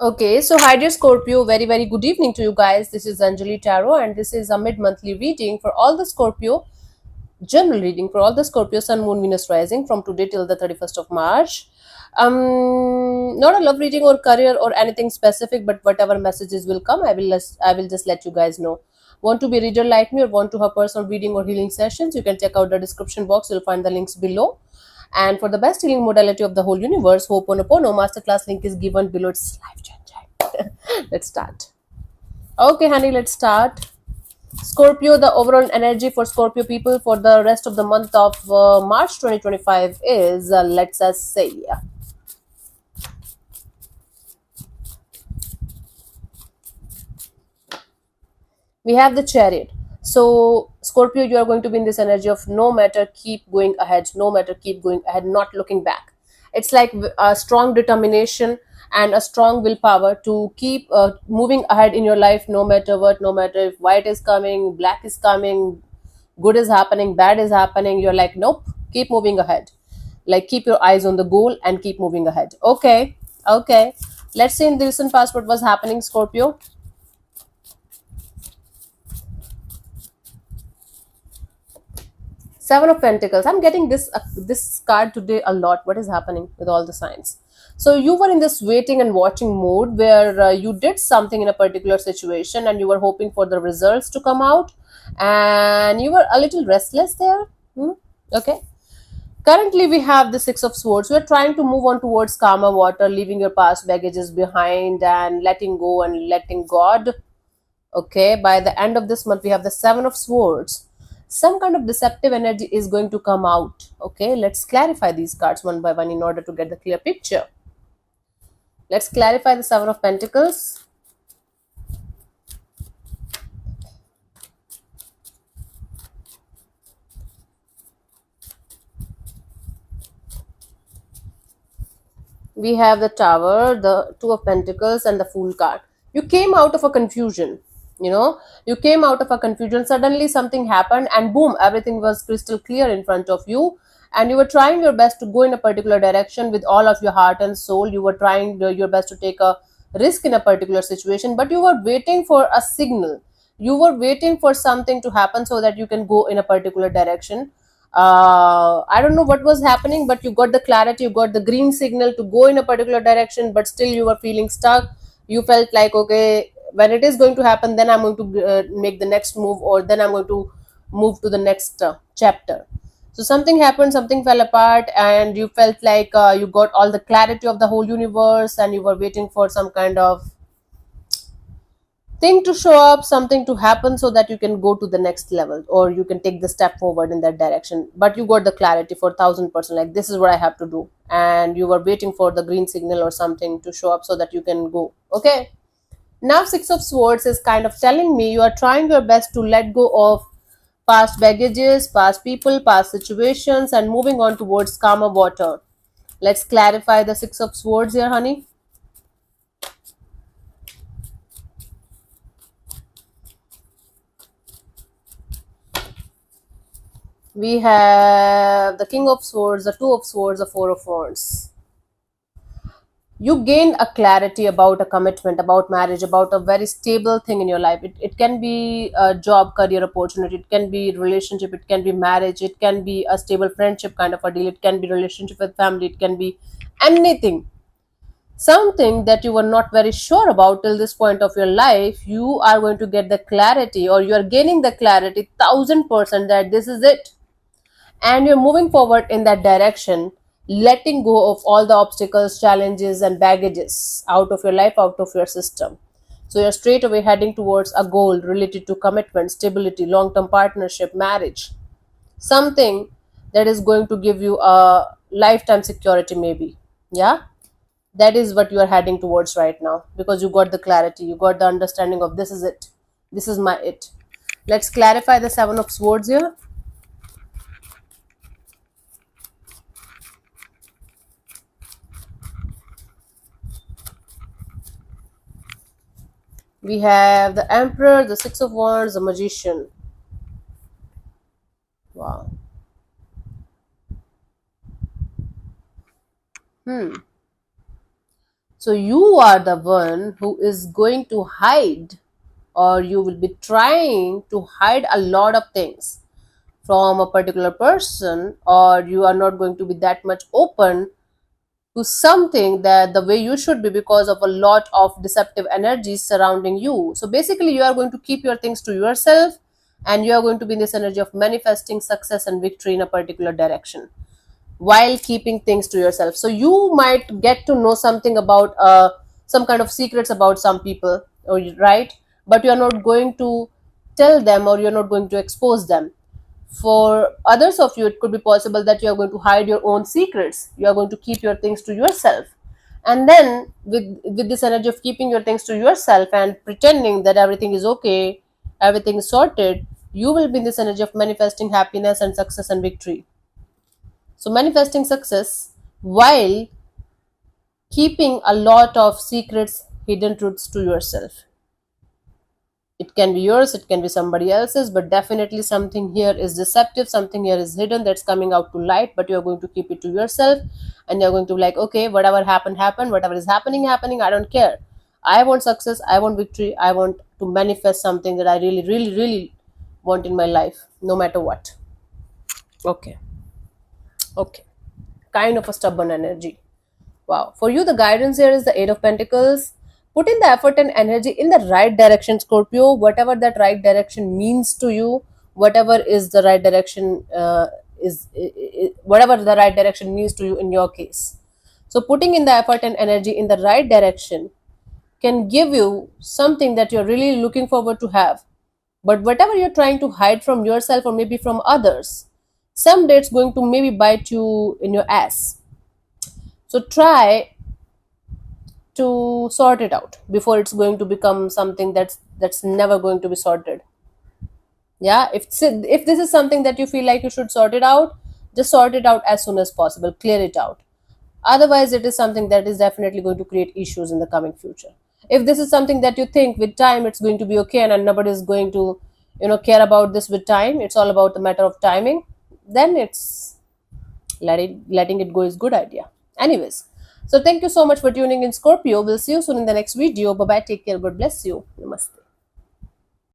Okay, so hi dear Scorpio, very good evening to you guys. This is Anjali Tarot, and this is a mid-monthly reading for all the Scorpio, general reading for all the Scorpio Sun, Moon, Venus rising from today till the 31st of March. Not a love reading or career or anything specific, but whatever messages will come, I will just let you guys know. Want to be a reader like me or want to have personal reading or healing sessions? You can check out the description box. You'll find the links below. And for the best healing modality of the whole universe, Ho'oponopono masterclass link is given below. It's life changing. Let's start. Okay, honey, let's start. Scorpio, the overall energy for Scorpio people for the rest of the month of March 2025 is, let's us say, we have the chariot. So, Scorpio, you are going to be in this energy of no matter, keep going ahead, no matter, keep going ahead, not looking back. It's like a strong determination and a strong willpower to keep moving ahead in your life, no matter what, no matter if white is coming, black is coming, good is happening, bad is happening. You're like, nope, keep moving ahead. Like, keep your eyes on the goal and keep moving ahead. Okay, okay. Let's say in the recent past what was happening, Scorpio. Seven of Pentacles. I'm getting this card today a lot. What is happening with all the signs? So you were in this waiting and watching mode where you did something in a particular situation and you were hoping for the results to come out, and you were a little restless there. Hmm? Okay. Currently, we have the Six of Swords. We're trying to move on towards calmer water, leaving your past baggages behind and letting go and letting God. Okay, by the end of this month, we have the Seven of Swords. Some kind of deceptive energy is going to come out. Okay, let's clarify these cards one by one in order to get the clear picture. Let's clarify the Seven of Pentacles. We have the Tower, the Two of Pentacles, and the Fool card. You came out of a confusion. You came out of a confusion. Suddenly, something happened, and boom, everything was crystal clear in front of you. And you were trying your best to go in a particular direction with all of your heart and soul. You were trying your best to take a risk in a particular situation, but you were waiting for a signal. You were waiting for something to happen so that you can go in a particular direction. I don't know what was happening, but you got the clarity, you got the green signal to go in a particular direction, but still you were feeling stuck. You felt like, okay, when it is going to happen, then I'm going to make the next move, or then I'm going to move to the next chapter. So something happened, something fell apart, and you felt like you got all the clarity of the whole universe, and you were waiting for some kind of thing to show up, something to happen so that you can go to the next level or you can take the step forward in that direction. But you got the clarity for 1000%, like this is what I have to do, and you were waiting for the green signal or something to show up so that you can go. Okay. Now, Six of Swords is kind of telling me you are trying your best to let go of past baggages, past people, past situations, and moving on towards calmer water. Let's clarify the Six of Swords here, honey. We have the King of Swords, the Two of Swords, the Four of Wands. You gain a clarity about a commitment, about marriage, about a very stable thing in your life. It can be a job, career opportunity, it can be relationship, it can be marriage, it can be a stable friendship kind of a deal, it can be relationship with family, it can be anything. Something that you were not very sure about till this point of your life, you are going to get the clarity, or you are gaining the clarity 1000% that this is it, and you're moving forward in that direction, letting go of all the obstacles, challenges, and baggages out of your life, out of your system. So you're straight away heading towards a goal related to commitment, stability, long term partnership, marriage, something that is going to give you a lifetime security, maybe. Yeah, that is what you are heading towards right now because you got the clarity, you got the understanding of this is it, this is my it. Let's clarify the Seven of Swords here. We have the Emperor, the Six of Wands, the Magician. Wow. Hmm. So you are the one who is going to hide, or you will be trying to hide a lot of things from a particular person, or you are not going to be that much open to something that the way you should be because of a lot of deceptive energies surrounding you. So basically, you are going to keep your things to yourself, and you are going to be in this energy of manifesting success and victory in a particular direction while keeping things to yourself. So you might get to know something about some kind of secrets about some people, or right, but you are not going to tell them, or you're not going to expose them. For others of you, it could be possible that you are going to hide your own secrets, you are going to keep your things to yourself. And then with this energy of keeping your things to yourself and pretending that everything is okay, everything is sorted, you will be in this energy of manifesting happiness and success and victory. So manifesting success while keeping a lot of secrets, hidden truths to yourself. It can be yours, it can be somebody else's, but definitely something here is deceptive, something here is hidden that's coming out to light, but you're going to keep it to yourself, and you're going to be like, okay, whatever happened, happened, whatever is happening, I don't care. I want success, I want victory, I want to manifest something that I really, really, really want in my life, no matter what. Okay, okay. Kind of a stubborn energy. Wow. For you, the guidance here is the Eight of Pentacles. Put in the effort and energy in the right direction, Scorpio. Whatever that right direction means to you, whatever is the right direction whatever the right direction means to you in your case. So putting in the effort and energy in the right direction can give you something that you're really looking forward to have. But whatever you're trying to hide from yourself or maybe from others, someday it's going to maybe bite you in your ass. So try to sort it out before it's going to become something that's never going to be sorted. Yeah, if this is something that you feel like you should sort it out, just sort it out as soon as possible, clear it out. Otherwise, it is something that is definitely going to create issues in the coming future. If this is something that you think with time it's going to be okay, and nobody is going to care about this with time, it's all about the matter of timing, then it's letting it go is good idea. Anyways, so thank you so much for tuning in, Scorpio. We'll see you soon in the next video. Bye bye, take care, God bless you, namaste.